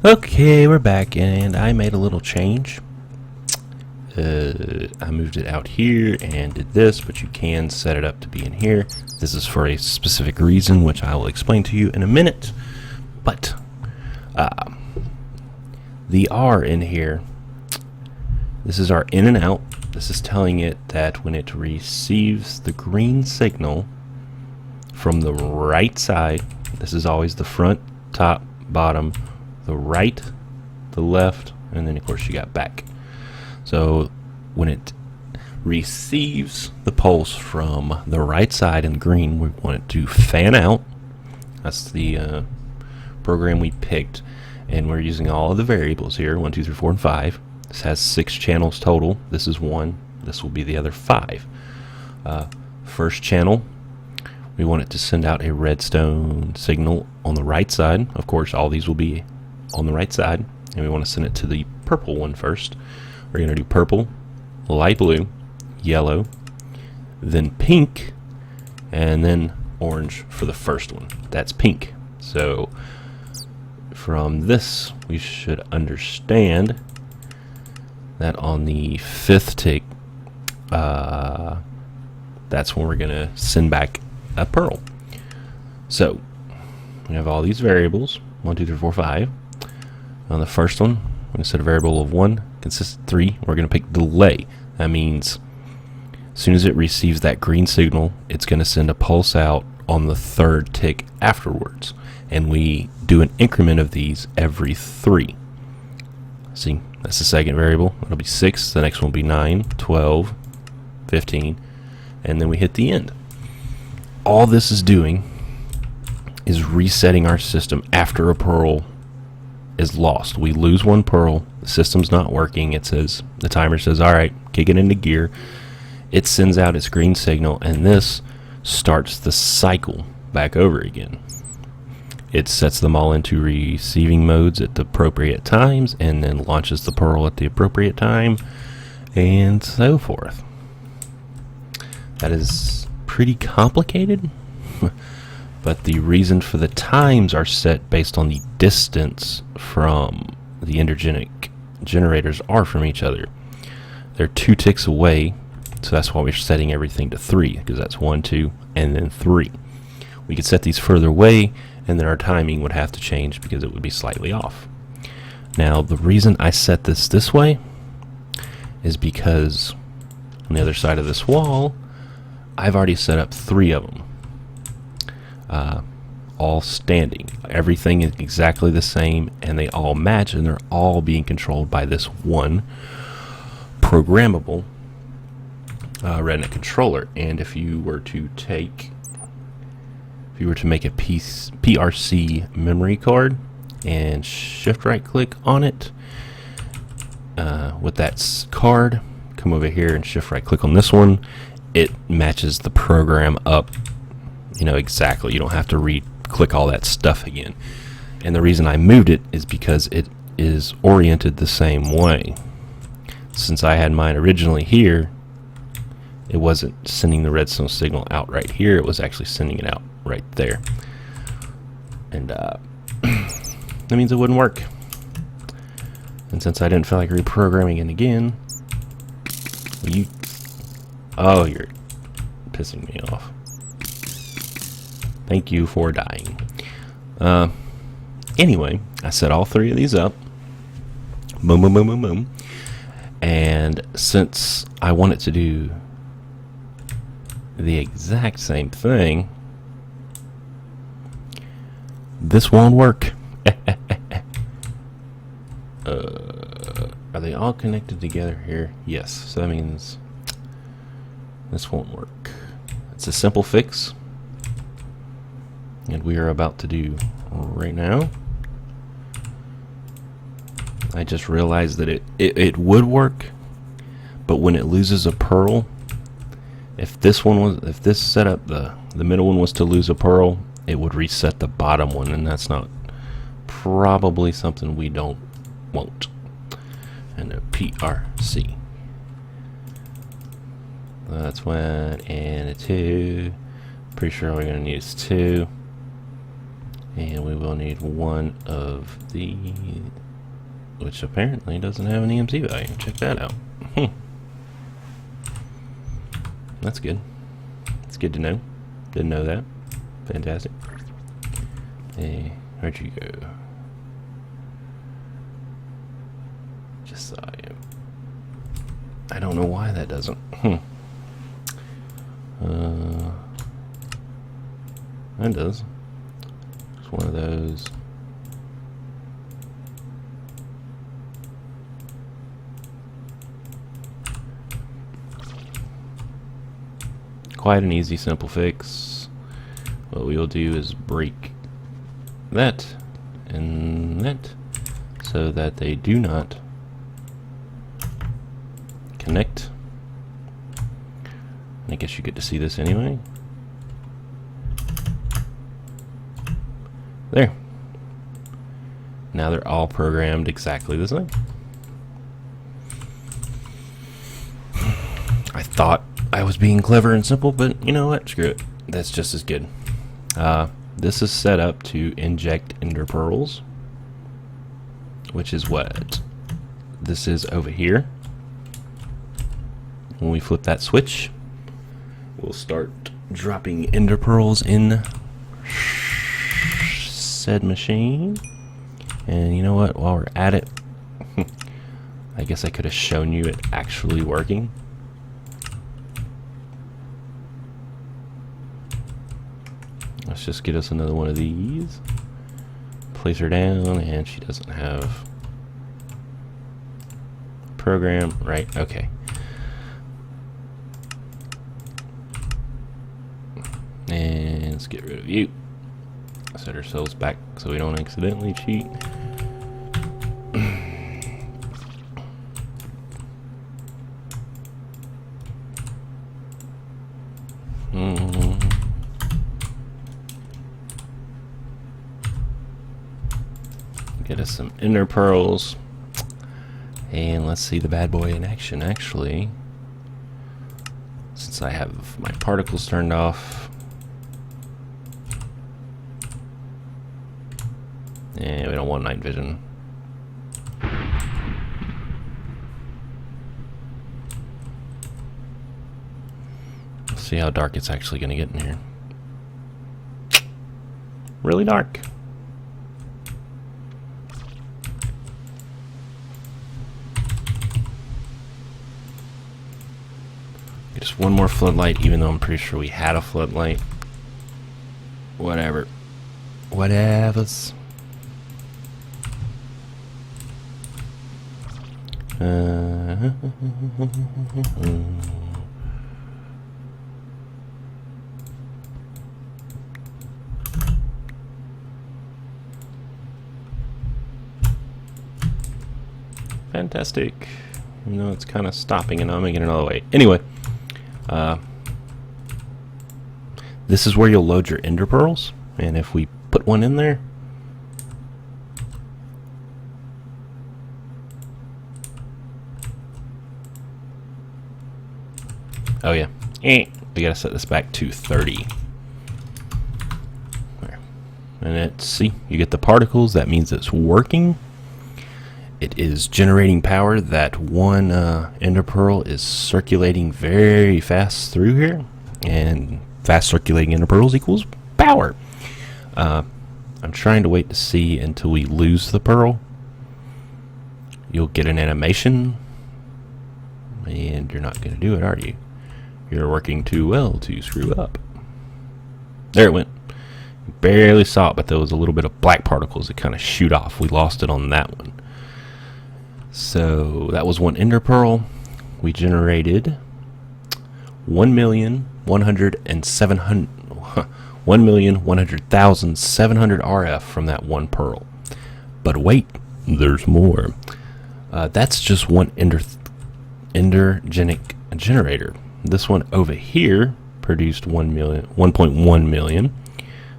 Okay, we're back, and I made a little change. I moved it out here and did this, but you can set it up to be in here. This is for a specific reason, which I will explain to you in a minute. But the R in here, this is our in and out. This is telling it that when it receives the green signal from the right side, this is always the front, top, bottom, the right, the left, and then of course you got back. So when it receives the pulse from the right side in green, we want it to fan out. That's the program we picked, and we're using all of the variables here, 1, 2, 3, 4, and 5. This has 6 channels total. This is 1. This will be the other 5. First channel, we want it to send out a redstone signal on the right side. Of course, all these will be on the right side, and we want to send it to the purple one first. We're going to do purple, light blue, yellow, then pink, and then orange for the first one. That's pink. So from this, we should understand that on the 5th tick, that's when we're going to send back a pearl. So we have all these variables, 1, 2, 3, 4, 5. On the first one, we're going to set a variable of 1, consistent 3. We're going to pick delay. That means as soon as it receives that green signal, it's going to send a pulse out on the 3rd tick afterwards. And we do an increment of these every 3. See, that's the second variable. It'll be 6. The next one will be 9, 12, 15. And then we hit the end. All this is doing is resetting our system after a pearl is lost. We lose 1 pearl, the system's not working. It says, the timer says, alright, kick it into gear. It sends out its green signal, and this starts the cycle back over again. It sets them all into receiving modes at the appropriate times, and then launches the pearl at the appropriate time, and so forth. That is pretty complicated. But the reason for the times are set based on the distance from the energetic generators are from each other. They're 2 ticks away, so that's why we're setting everything to 3, because that's 1, 2, and then 3. We could set these further away, and then our timing would have to change because it would be slightly off. Now, the reason I set this way is because on the other side of this wall, I've already set up 3 of them. All standing. Everything is exactly the same, and they all match, and they're all being controlled by this one programmable Retina controller. And if you were to make a PRC memory card and shift right click on it with that card, come over here and shift right click on this one, it matches the program up, exactly. You don't have to click all that stuff again. And the reason I moved it is because it is oriented the same way. Since I had mine originally here, it wasn't sending the redstone signal out right here, it was actually sending it out right there. And that means it wouldn't work. And since I didn't feel like reprogramming it again, you're pissing me off. Thank you for dying. Anyway, I set all 3 of these up. Boom, boom, boom, boom, boom. And since I want it to do the exact same thing, this won't work. Are they all connected together here? Yes. So that means this won't work. It's a simple fix, and we are about to do right now. I just realized that it would work, but when it loses a pearl, if this setup, the middle one was to lose a pearl, it would reset the bottom one, and that's not probably something we don't want. And a PRC. That's 1 and a 2. Pretty sure all we're going to need is 2. And we will need one of the, which apparently doesn't have an EMC value. Check that out. That's good. It's good to know. Didn't know that. Fantastic. Hey, where'd you go? Just saw you. I don't know why that doesn't. That does. It's one of those. Quite an easy, simple fix. What we will do is break that and that so that they do not connect. I guess you get to see this anyway. There. Now they're all programmed exactly the same. I thought I was being clever and simple, but you know what? Screw it. That's just as good. This is set up to inject ender pearls, which is what this is over here. When we flip that switch, we'll start dropping ender pearls in said machine. And you know what? While we're at it, I guess I could have shown you it actually working. Let's just get us another one of these. Place her down, and she doesn't have program, right? Okay. And let's get rid of you. Set ourselves back so we don't accidentally cheat. Get us some ender pearls. And let's see the bad boy in action, actually. Since I have my particles turned off. And we don't want night vision. Let's see how dark it's actually going to get in here. Really dark. Just one more floodlight, even though I'm pretty sure we had a floodlight. Whatever. Whatevers. Fantastic. You know, it's kind of stopping and I'm making another way. Anyway, this is where you'll load your ender pearls, and if we put one in there, oh yeah, we gotta set this back to 30. There. And let's see, you get the particles. That means it's working. It is generating power. That one ender pearl is circulating very fast through here, and fast circulating ender pearls equals power. I'm trying to wait to see until we lose the pearl. You'll get an animation, and you're not going to do it, are you? You're working too well to screw up. There it went. Barely saw it, but there was a little bit of black particles that kind of shoot off. We lost it on that one. So that was one ender pearl. We generated 1,100,700 RF from that one pearl. But wait, there's more. That's just one endergenic generator. This one over here produced 1.1 million.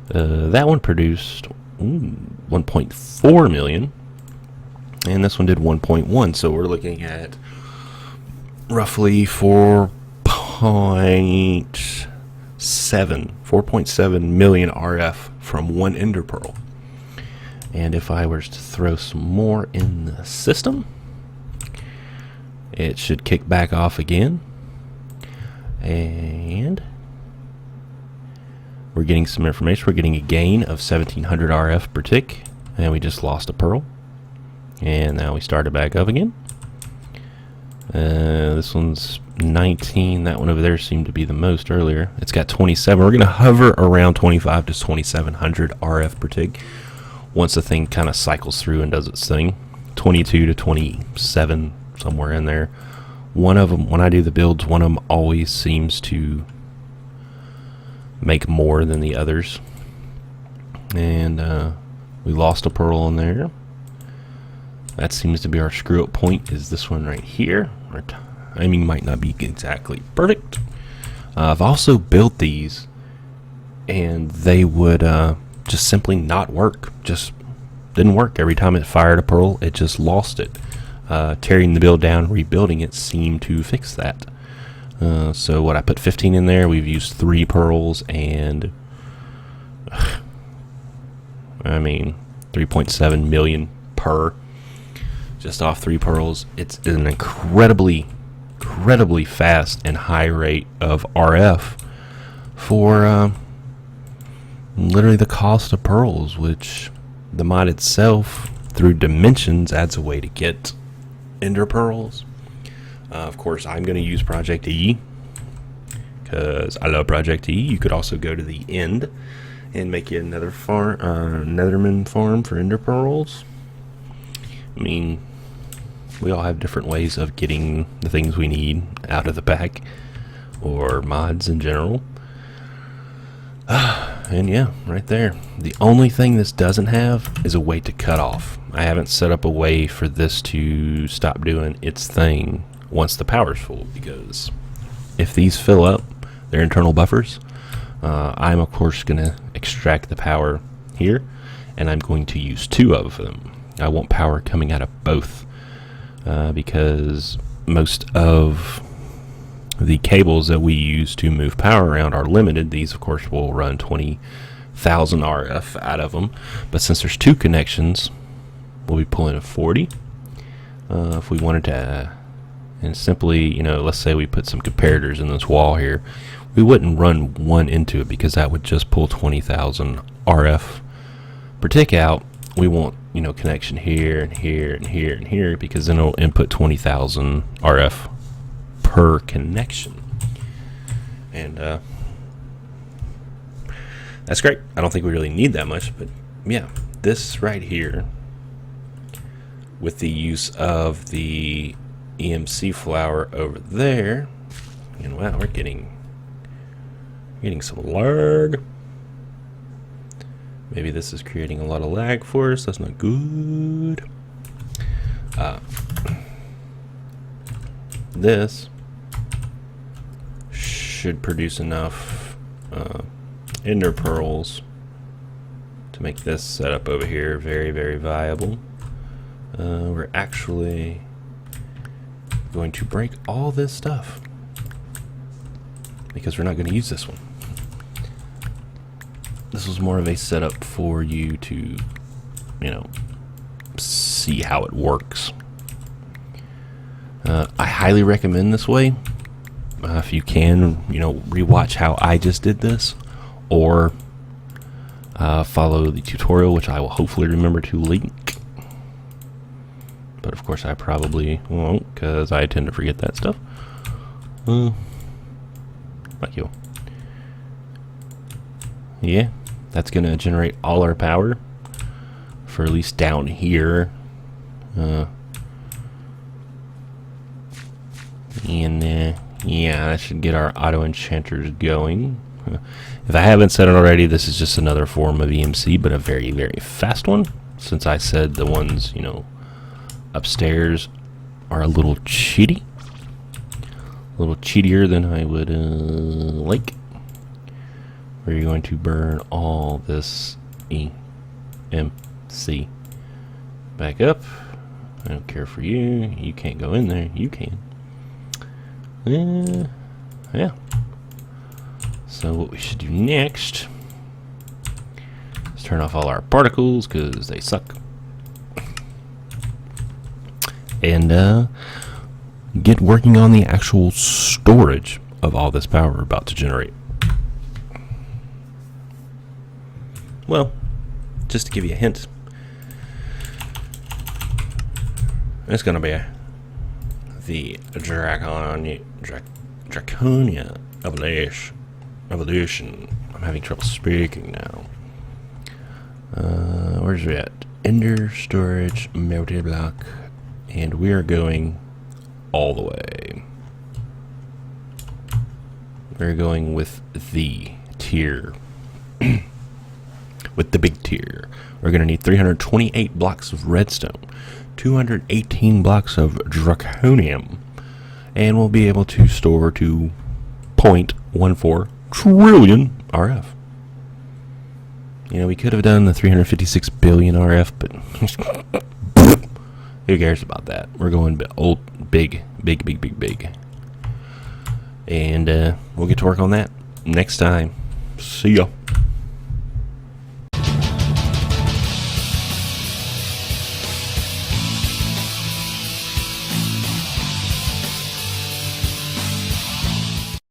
That one produced 1.4 million. And this one did 1.1, so we're looking at roughly 4.7 million RF from one ender pearl. And if I were to throw some more in the system, it should kick back off again. And we're getting some information. We're getting a gain of 1700 RF per tick. And we just lost a pearl. And now we started back up again. This one's 19. That one over there seemed to be the most earlier. It's got 27. We're going to hover around 25 to 2700 RF per tick once the thing kind of cycles through and does its thing. 22 to 27, somewhere in there. One of them, when I do the builds, one of them always seems to make more than the others. And we lost a pearl in there. That seems to be our screw up point, is this one right here. Our timing might not be exactly perfect. I've also built these and they would just simply not work. Just didn't work. Every time it fired a pearl, it just lost it. Tearing the build down, rebuilding it seemed to fix that. So what, I put 15 in there. We've used 3 pearls and I mean 3.7 million per, just off 3 pearls. It's an incredibly fast and high rate of RF for literally the cost of pearls, which the mod itself through dimensions adds a way to get ender pearls. Of course, I'm going to use Project E because I love Project E. You could also go to the end and make you another farm, Netherman farm for ender pearls. I mean, we all have different ways of getting the things we need out of the pack or mods in general. And yeah, right there. The only thing this doesn't have is a way to cut off. I haven't set up a way for this to stop doing its thing once the power's full, because if these fill up their internal buffers, I'm of course going to extract the power here, and I'm going to use 2 of them. I want power coming out of both, because most of the cables that we use to move power around are limited. These of course will run 20,000 RF out of them, but since there's 2 connections, we'll be pulling a 40. If we wanted to, and simply, you know, let's say we put some comparators in this wall here, we wouldn't run one into it because that would just pull 20,000 RF per tick out. We want, you know, connection here and here and here and here, because then it'll input 20,000 RF per connection. And that's great. I don't think we really need that much, but yeah, this right here, with the use of the EMC flower over there, and wow, we're getting some lag. Maybe this is creating a lot of lag for us. That's not good. This should produce enough ender pearls to make this setup over here very, very viable. We're actually going to break all this stuff because we're not going to use this one. This was more of a setup for you to, you know, see how it works. I highly recommend this way. If you can, you know, rewatch how I just did this, or follow the tutorial, which I will hopefully remember to link. But of course I probably won't, because I tend to forget that stuff. Fuck you. Yeah, that's going to generate all our power for at least down here. And yeah, that should get our auto enchanters going. If I haven't said it already, this is just another form of EMC, but a very, very fast one. Since I said the ones, you know, upstairs are a little cheaty. A little cheatier than I would like. We're going to burn all this EMC back up. I don't care for you. You can't go in there. You can. Yeah. So what we should do next is turn off all our particles because they suck. And get working on the actual storage of all this power we're about to generate. Well, just to give you a hint, it's going to be the Draconia evolution. I'm having trouble speaking now. Where's we at? Ender storage, melted block, and we are going all the way. We're going with the tier. With the big tier. We're going to need 328 blocks of redstone, 218 blocks of draconium, and we'll be able to store to 0.14 trillion RF. You know, we could have done the 356 billion RF, but who cares about that? We're going big. And we'll get to work on that next time. See ya.